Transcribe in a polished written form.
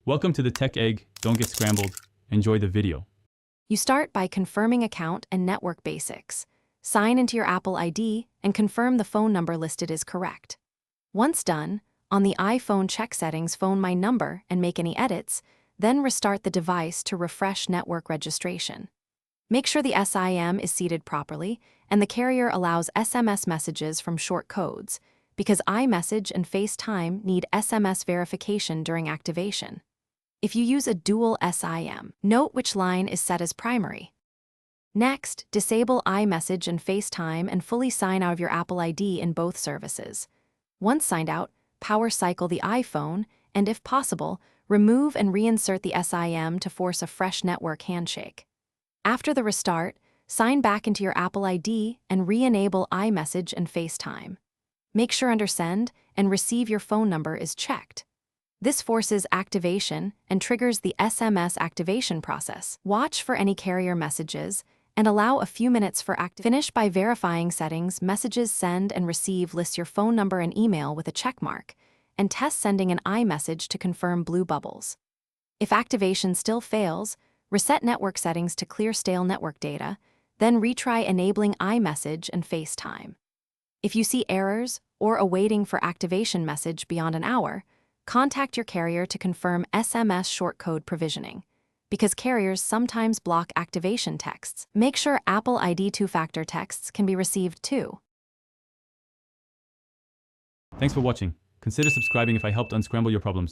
Welcome to the Tech Egg. Don't get scrambled. Enjoy the video. You start by confirming account and network basics. Sign into your Apple ID and confirm the phone number listed is correct. Once done, on the iPhone, check settings, phone my number, and make any edits, then restart the device to refresh network registration. Make sure the SIM is seated properly and the carrier allows SMS messages from short codes, because iMessage and FaceTime need SMS verification during activation. If you use a dual SIM, note which line is set as primary. Next, disable iMessage and FaceTime and fully sign out of your Apple ID in both services. Once signed out, power cycle the iPhone and, if possible, remove and reinsert the SIM to force a fresh network handshake. After the restart, sign back into your Apple ID and re-enable iMessage and FaceTime. Make sure under send and receive your phone number is checked. This forces activation and triggers the SMS activation process. Watch for any carrier messages and allow a few minutes for Finish by verifying settings. Messages send and receive lists your phone number and email with a check mark, and test sending an iMessage to confirm blue bubbles. If activation still fails, reset network settings to clear stale network data, then retry enabling iMessage and FaceTime. If you see errors or a waiting for activation message beyond an hour, contact your carrier to confirm SMS shortcode provisioning, because carriers sometimes block activation texts. Make sure Apple ID two-factor texts can be received too. Thanks for watching. Consider subscribing if I helped unscramble your problems.